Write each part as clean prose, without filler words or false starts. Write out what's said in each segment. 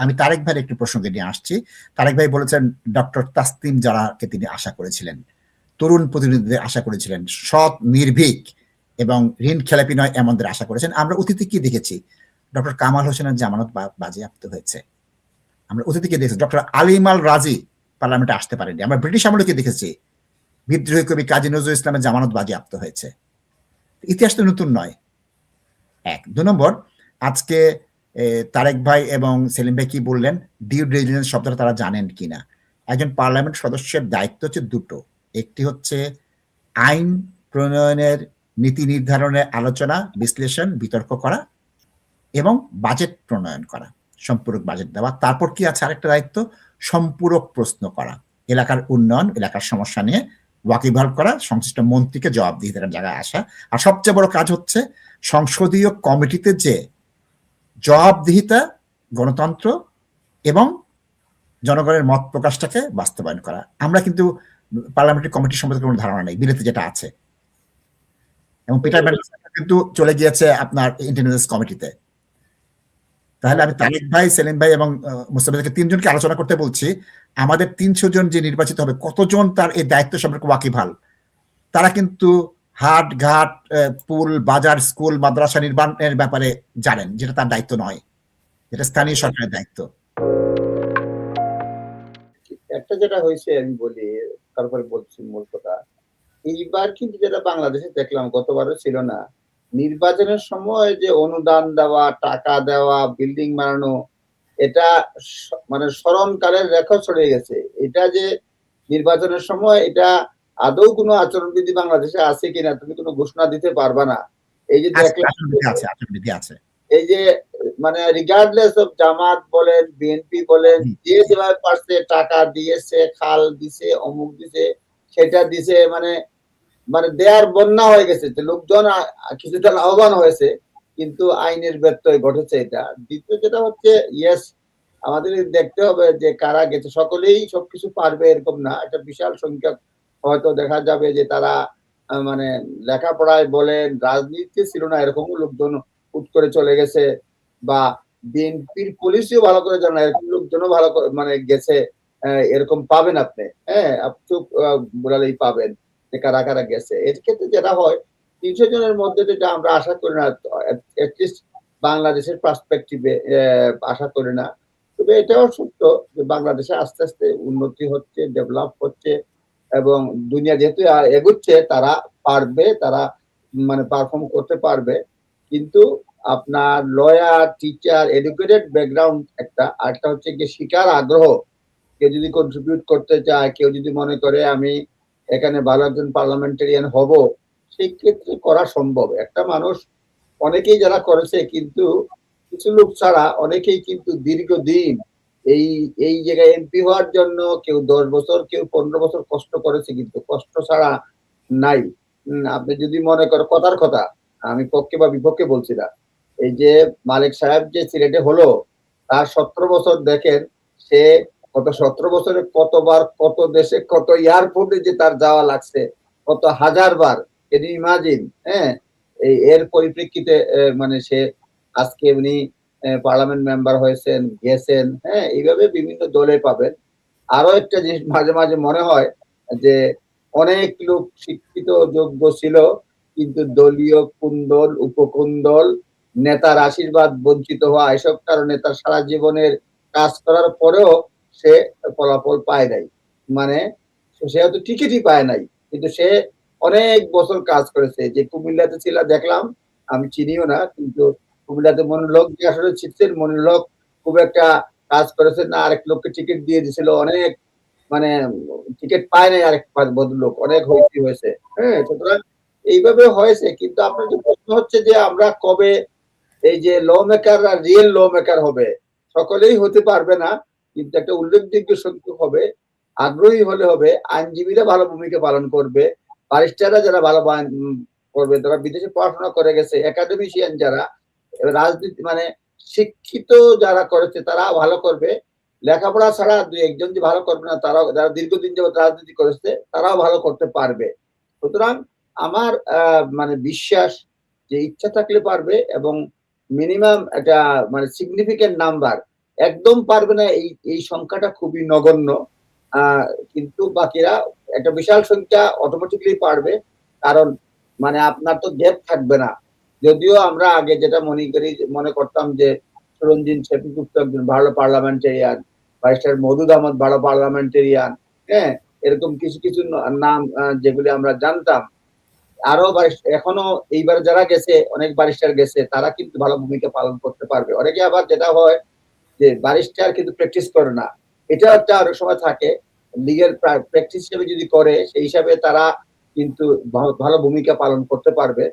আমি তারেক ভাইয়ের একটি প্রসঙ্গে নিয়ে আসছি। তারেক ভাই বলেছেন ডক্টর তাসনিম জারাকে তিনি আশা করেছিলেন, তরুণ প্রতিনিধিদের আশা করেছিলেন, সৎ নির্ভীক এবং ঋণ খেলাপি নয় এমনদের আশা করেছেন। আমরা অতীতে কি দেখেছি? ডক্টর কামাল হোসেনের জামানত বাজেয়াপ্ত হয়েছে। আমরা অতীতে দেখেছি ডক্টর আলিমাল রাজি পার্লামেন্টে আসতে পারেনি। আমরা ব্রিটিশ আমলে কি দেখেছি? বিদ্রোহী কবি কাজী নজরুল ইসলামের জামানত বাজেয়াপ্ত হয়েছে। ইতিহাস তো নতুন নয়। এক। ২ নম্বর, আজকে তারেক ভাই এবং সেলিম ভাই কি বললেন, ডিউ ডিলিজেন্স শব্দটা তারা জানেন কিনা। একজন পার্লামেন্ট সদস্যের দায়িত্ব হচ্ছে দুটো। একটি হচ্ছে আইন প্রণয়নের, নীতি নির্ধারণের আলোচনা, বিশ্লেষণ, বিতর্ক করা এবং বাজেট প্রণয়ন করা, সম্পূরক বাজেট দেওয়া। তারপর কি আছে আরেকটা দায়িত্ব, সম্পূরক প্রশ্ন করা, এলাকার উন্নয়ন, এলাকার সমস্যা নিয়ে ওয়াকিবহাল করা, সংশ্লিষ্ট মন্ত্রীকে জবাবদিহিতার জায়গায় আসা। আর সবচেয়ে বড় কাজ হচ্ছে সংসদীয় কমিটিতে যে জবাবদিহিতা, গণতন্ত্র এবং জনগণের মত প্রকাশটাকে বাস্তবায়ন করা। আমরা কিন্তু পার্লামেন্টারি কমিটি সম্পর্কে কোনো ধারণা নেই, বিলেতে যেটা আছে। এবং পিটার ম্যান্ডেলস কিন্তু চলে গিয়েছে আপনার ইন্টেলিজেন্স কমিটিতে। তাহলে আমি তারেক ভাই, সেলিম ভাই এবং মুস্তাফিজকে তিনজনকে আলোচনা করতে বলছি। আমাদের ৩০০ জন যে নির্বাচিত হবে, কতজন তার এই দায়িত্ব সম্পর্কে ওয়াকিবহাল? তারা কিন্তু হাট ঘাট, পুল, বাজার, স্কুল, মাদ্রাসা নির্মাণের ব্যাপারে জানেন, যেটা তার দায়িত্ব নয়, যেটা স্থানীয় সরকারের দায়িত্ব। একটা যেটা হয়েছে আমি বলি, তারপরে বলছি মূল কথা। এইবার কিন্তু যেটা বাংলাদেশে দেখলাম, গতবারও ছিল না, নির্বাচনের সময় যে অনুদান দেওয়া, টাকা দেওয়া, বিল্ডিং বানানো, এটা মানে স্মরণকালের রেখা ছড়িয়ে গেছে। এটা যে নির্বাচনের সময় এটা আদৌ কোনো আচরণবিধি বাংলাদেশে আছে কিনা তুমি কোনো ঘোষণা দিতে পারবা না। এই যে এই যে মানে রিগার্ডলেস অফ জামাত বলেন, বিএনপি বলেন, যে যেভাবে পারছে টাকা দিয়েছে, খাল দিছে, অমুক দিছে, সেটা দিছে, মানে মানে দেয়ার বন্যা হয়ে গেছে। লোকজন কিছুটা লাভবান হয়েছে, কিন্তু আইনের ব্যত্যয় ঘটেছে। এটা দ্বিতীয় যেটা হচ্ছে, ইয়েস, আমাদের দেখতে হবে যে কারা গেছে। সকলেই সবকিছু পারবে এরকম না, একটা বিশাল সংখ্যক হয়তো দেখা যাবে যে তারা মানে লেখাপড়ায় বলেন, রাজনীতি ছিল না এরকম লোকজন হুট করে চলে গেছে, বা বিএনপির পুলিশও ভালো করে জানে না এরকম লোকজনও ভালো করে মানে গেছে। এরকম পাবেন আপনি, হ্যাঁ, চোখ বোলালেই পাবেন যে কারা কারা গেছে। এর ক্ষেত্রে যেটা হয়, ৩০০ জনের মধ্যে যেটা আমরা আশা করি না, অ্যাটলিস্ট বাংলাদেশের পার্সপেক্টিভে আশা করি না। তবে এটাও সত্য যে বাংলাদেশে আস্তে আস্তে উন্নতি হচ্ছে, ডেভেলপ হচ্ছে, এবং দুনিয়া যেহেতু এগুচ্ছে, তারা পারবে, তারা মানে পারফর্ম করতে পারবে। কিন্তু আপনার লয়ার, টিচার, এডুকেটেড ব্যাকগ্রাউন্ড একটা, আরেকটা হচ্ছে গিয়ে শিকার আগ্রহ। কেউ যদি কন্ট্রিবিউট করতে চায়, কেউ যদি মনে করে আমি এখানে ভালো একজন পার্লামেন্টারিয়ান হব, সেই ক্ষেত্রে করা সম্ভব। একটা মানুষ, অনেকেই যারা করেছে, কিন্তু কিছু লোক ছাড়া অনেকেই কিন্তু দীর্ঘদিন এই এই জায়গায় এমপি হওয়ার জন্য কেউ 10 বছর, কেউ 15 বছর কষ্ট করেছে, কিন্তু কষ্ট ছাড়া নাই। আপনি যদি মনে করেন, কথার কথা, আমি পক্ষে বা বিপক্ষে বলছি না, এই যে মালিক সাহেব যে সিলেটে হলো, তার 17 বছর দেখেন, সে গত 17 বছরে কতবার, কত দেশে, কত এয়ারপোর্টে যে তার যাওয়া লাগছে, কত হাজার বার, ক্যান ইউ ইমাজিন? হ্যাঁ, এর পরিপ্রেক্ষিতে মানে সে আজকে উনি পার্লামেন্ট মেম্বার হয়েছেন, গেছেন, হ্যাঁ, এইভাবে বিভিন্ন দলে পাবেন। আরো একটা জিনিস মাঝে মাঝে মনে হয় যে অনেক লোক শিক্ষিত, যোগ্য ছিল, কিন্তু দলীয় কুন্দল, উপকুন্দল, নেতার আশীর্বাদ বঞ্চিত হওয়া, এসব কারণে তার সারা জীবনের কাজ করার পরেও সে ফলাফল পায় নাই। মানে সে হয়তো টিকিটই পায় নাই, কিন্তু সে অনেক বছর কাজ করেছে। যে কুমিল্লাতে ছিল, দেখলাম, আমি চিনিও না, কিন্তু কুমিল্লাতে মনোলোক যে আসলে ছিটছেন, মনোলোক খুব একটা কাজ করেছেন না, আরেক লোককে টিকিট দিয়ে দিছিল, অনেক মানে টিকিট পায় নাই আরেক ভদ্রলোক, অনেক হয়েছে। হ্যাঁ, সুতরাং এইভাবে হয়েছে। কিন্তু আপনার যে প্রশ্ন হচ্ছে যে আমরা কবে এই যে ল মেকাররা রিয়েল ল মেকার হবে, সকলেই হতে পারবে না, কিন্তু একটা উল্লেখযোগ্য সংখ্যক হবে। আগ্রহী হলে হবে, আইনজীবীরা ভালো ভূমিকা পালন করবে, ব্যারিস্টাররা যারা ভালো করবে, তারা বিদেশে পড়াশোনা করে গেছে, একাডেমিশিয়ান যারা, রাজনীতি মানে শিক্ষিত যারা করেছে তারা ভালো করবে। লেখাপড়া ছাড়া দুই একজন যে ভালো করবে না, তারাও, যারা দীর্ঘদিন যাবত রাজনীতি করেছে, তারাও ভালো করতে পারবে। সুতরাং আমার মানে বিশ্বাস যে ইচ্ছা থাকলে পারবে, এবং মিনিমাম একটা মানে সিগনিফিকেন্ট নাম্বার একদম পারবে না, এই সংখ্যাটা খুবই নগণ্য। কিন্তু বাকিরা একটা বিশাল সংখ্যা অটোমেটিক্যালি পারবে, কারণ মানে আপনার তো গ্যাপ থাকবে না। যদিও আমরা আগে যেটা মনে করতাম যে সুরঞ্জিত সেনগুপ্ত একজন ভালো পার্লামেন্টেরিয়ান, ব্যারিস্টার মওদুদ আহমদ ভালো পার্লামেন্টেরিয়ান, হ্যাঁ, এরকম কিছু কিছু নাম যেগুলি আমরা জানতাম। আরো এখনো এইবার যারা গেছে, অনেক ব্যারিস্টার গেছে, তারা কিন্তু ভালো ভূমিকা পালন করতে পারবে। অনেকে আবার যেটা হয় যে ব্যারিস্টার কিন্তু প্র্যাকটিস করে না, এটা একটা আরো সময় থাকে। লিগ্যাল প্র্যাকটিস হিসেবে যদি করে, সেই হিসাবে তারা কিন্তু ভালো ভূমিকা পালন করতে পারবে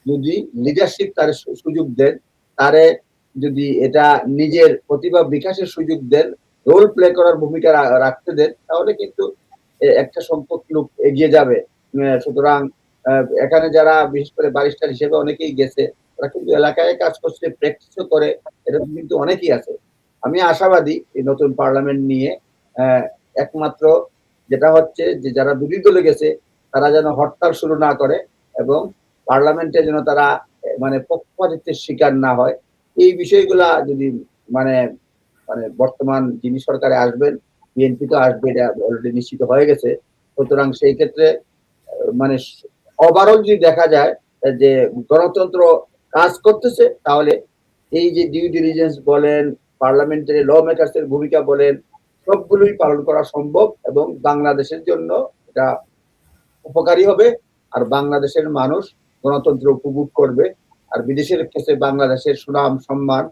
যদি লিডারশিপ তার সুযোগ দেন, তারে যদি এটা নিজের প্রতিভা বিকাশের সুযোগ দেন, রোল প্লে করার ভূমিকা রাখতে দেন, তাহলে কিন্তু একটা সংখ্যক লোক এগিয়ে যাবে। সুতরাং এখানে যারা বিশেষ করে ব্যারিস্টার হিসেবে অনেকেই গেছে, তারা কিন্তু এলাকায় কাজ করছে, প্র্যাকটিসও করে, এরকম কিন্তু অনেকেই আছে। আমি আশাবাদী এই নতুন পার্লামেন্ট নিয়ে। একমাত্র যেটা হচ্ছে যে যারা বিরোধী দলে গেছে তারা যেন হরতাল শুরু না করে এবং পার্লামেন্টে যেন তারা মানে পক্ষপাতিত্বের শিকার না হয়। এই বিষয়গুলা যদি মানে মানে বর্তমান যিনি সরকারে আসবেন, বিএনপি তো আসবে, এটা অলরেডি নিশ্চিত হয়ে গেছে। সুতরাং সেই ক্ষেত্রে মানে ওভারঅল যদি দেখা যায় যে গণতন্ত্র কাজ করতেছে, তাহলে এই যে ডিউ ডিলিজেন্স বলেন, পার্লামেন্টারি ল মেকার্স এর ভূমিকা বলেন, সবগুলোই পালন করা সম্ভব এবং বাংলাদেশের জন্য এটা উপকারী হবে। আর বাংলাদেশের মানুষ গণতন্ত্র উপভোগ করবে। আর বিদেশের কাছে বাংলাদেশের সুনাম সম্মান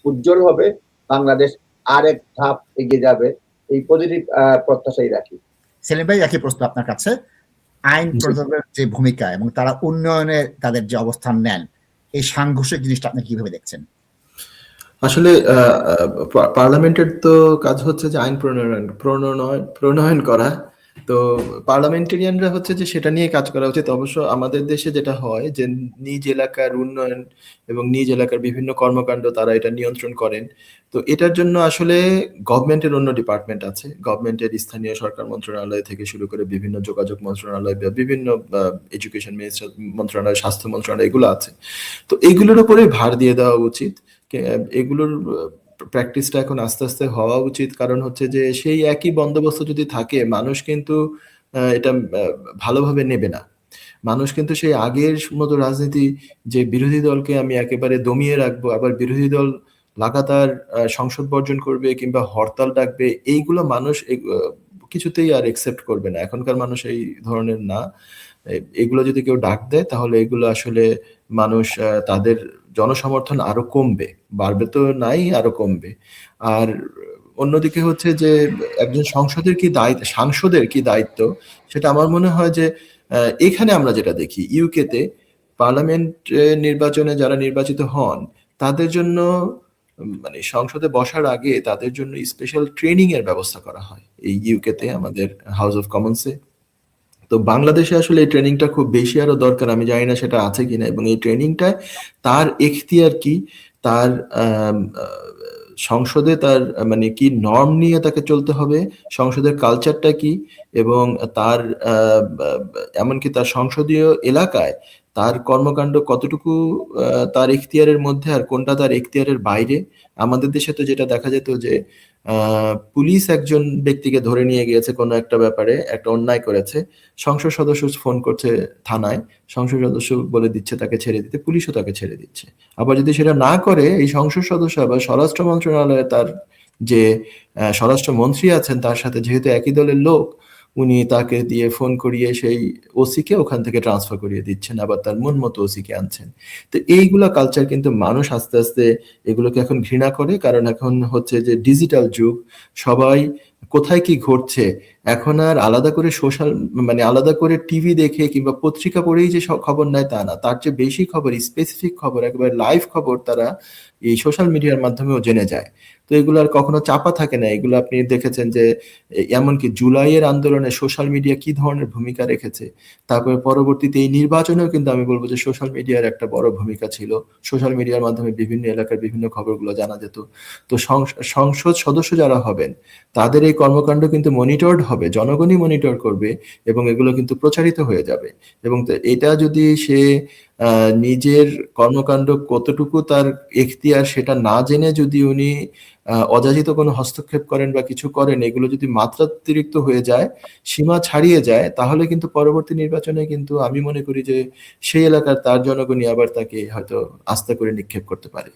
উজ্জ্বল হবে। বাংলাদেশ আরেক ধাপ এগিয়ে যাবে, এই পজিটিভ প্রত্যাশাই রাখি। সেলিম ভাই, একই প্রশ্ন আপনার কাছে। আইন প্রয়োগের যে ভূমিকা এবং তারা উন্নয়নে তাদের যে অবস্থান নেন, এই সাংঘর্ষিক জিনিসটা আপনি কিভাবে দেখছেন? আসলে পার্লামেন্টের তো কাজ হচ্ছে যে আইন প্রণয়ন করা। তো পার্লামেন্টেরিয়ানরা হচ্ছে যে সেটা নিয়ে কাজ করা উচিত। অবশ্য আমাদের দেশে যেটা হয় যে নিজ এলাকার উন্নয়ন এবং নিজ এলাকার বিভিন্ন কর্মকাণ্ড তারা এটা নিয়ন্ত্রণ করেন। তো এটার জন্য আসলে গভর্নমেন্টের অন্য ডিপার্টমেন্ট আছে, গভর্নমেন্টের স্থানীয় সরকার মন্ত্রণালয় থেকে শুরু করে বিভিন্ন যোগাযোগ মন্ত্রণালয় বা বিভিন্ন এডুকেশন মন্ত্রণালয়, স্বাস্থ্য মন্ত্রণালয়, এগুলো আছে। তো এগুলোর উপরে ভার দিয়ে দেওয়া উচিত। এগুলোর প্র্যাকটিসটা এখন আস্তে আস্তে হওয়া উচিত, কারণ হচ্ছে যে সেই একই বন্দোবস্ত যদি থাকে মানুষ কিন্তু এটা ভালোভাবে নেবে না। মানুষ কিন্তু সেই আগের মতো রাজনীতি, যে বিরোধী দলকে আমি একেবারে দমিয়ে রাখবো, আবার বিরোধী দল লাগাতার সংসদ বর্জন করবে কিংবা হরতাল ডাকবে, এইগুলো মানুষ কিছুতেই আর একসেপ্ট করবে না। এখনকার মানুষ এই ধরনের না। এগুলো যদি কেউ ডাক দেয় তাহলে এগুলো আসলে মানুষ তাদের জনসমর্থন আরো কমবে, বাড়বে তো নাই, আরো কমবে। আর অন্যদিকে হচ্ছে যে একজন সাংসদের কি দায়িত্ব, সেটা আমার মনে হয় যে এখানে আমরা যেটা দেখি ইউকেতে পার্লামেন্ট নির্বাচনে যারা নির্বাচিত হন তাদের জন্য মানে সংসদে বসার আগে তাদের জন্য স্পেশাল ট্রেনিং এর ব্যবস্থা করা হয় এই ইউকেতে, আমাদের হাউস অফ কমন্সে। তো বাংলাদেশে আসলে এই ট্রেনিংটা খুব বেশি আরো দরকার, আমি জানি না সেটা আছে কিনা। এবং এই ট্রেনিংটায় তার এখতিয়ার কি, তার সংসদে তার মানে কি নর্ম নিয়ে তাকে চলতে হবে, সংসদের কালচারটা কি, এবং তার এমনকি তার সংসদীয় এলাকায় তার কর্মকাণ্ড কতটুকু তার এখতিয়ারের মধ্যে আর কোনটা তার এখতিয়ারের বাইরে। আমাদের দেশে তো যেটা দেখা যেত যে পুলিশ একজন ব্যক্তিকে ধরে নিয়ে গিয়েছে কোনো একটা ব্যাপারে, একটা অন্যায় করেছে, সংসদ সদস্য ফোন করছে থানায়, সংসদ সদস্য বলে দিচ্ছে তাকে ছেড়ে দিতে, পুলিশও তাকে ছেড়ে দিচ্ছে। আবার যদি সেটা না করে এই সংসদ সদস্য আবার স্বরাষ্ট্র মন্ত্রণালয়ে তার যে স্বরাষ্ট্রমন্ত্রী আছেন তার সাথে যেহেতু একই দলের লোক, উনি তাকে দিয়ে ফোন করিয়ে সেই ওসিকে ওখান থেকে ট্রান্সফার করিয়ে দিচ্ছেন, আবার তার মন মতো ওসিকে আনছেন। তো এইগুলা কালচার কিন্তু মানুষ আস্তে আস্তে এগুলোকে এখন ঘৃণা করে, কারণ এখন হচ্ছে যে ডিজিটাল যুগ, সবাই কোথায় কি ঘটছে এখন আর আলাদা করে আলাদা করে টিভি দেখে কিংবা পত্রিকা পড়েই যে সব খবর নেয় তা না, তার চেয়ে বেশি খবর, স্পেসিফিক খবর, একেবারে লাইভ খবর তারা এই সোশ্যাল মিডিয়ার মাধ্যমেও জেনে যায়। তো এগুলো আর কখনো চাপা থাকে না। এগুলো আপনি দেখেছেন যে এমনকি জুলাইয়ের আন্দোলনে সোশ্যাল মিডিয়া কি ধরনের ভূমিকা রেখেছে, তারপরে পরবর্তীতে এই নির্বাচনেও কিন্তু আমি বলবো যে সোশ্যাল মিডিয়ার একটা বড় ভূমিকা ছিল। সোশ্যাল মিডিয়ার মাধ্যমে বিভিন্ন এলাকার বিভিন্ন খবরগুলো জানা যেত। তো সংসদ সদস্য যারা হবেন তাদের এই কর্মকাণ্ড কিন্তু মনিটরড হবে, জনগণই মনিটর করবে এবং এগুলো কিন্তু প্রচারিত হয়ে যাবে। এবং এটা যদি সে নিজের কর্মকাণ্ড কতটুকু তার এখতিয়ার সেটা না জেনে যদি উনি অযাচিত কোনো হস্তক্ষেপ করেন বা কিছু করেন, এগুলো যদি মাত্রাতিরিক্ত হয়ে যায়, সীমা ছাড়িয়ে যায়, তাহলে কিন্তু পরবর্তী নির্বাচনে কিন্তু আমি মনে করি যে সেই এলাকার তার জনগণই আবার তাকে হয়তো আস্থা করে নিক্ষেপ করতে পারে।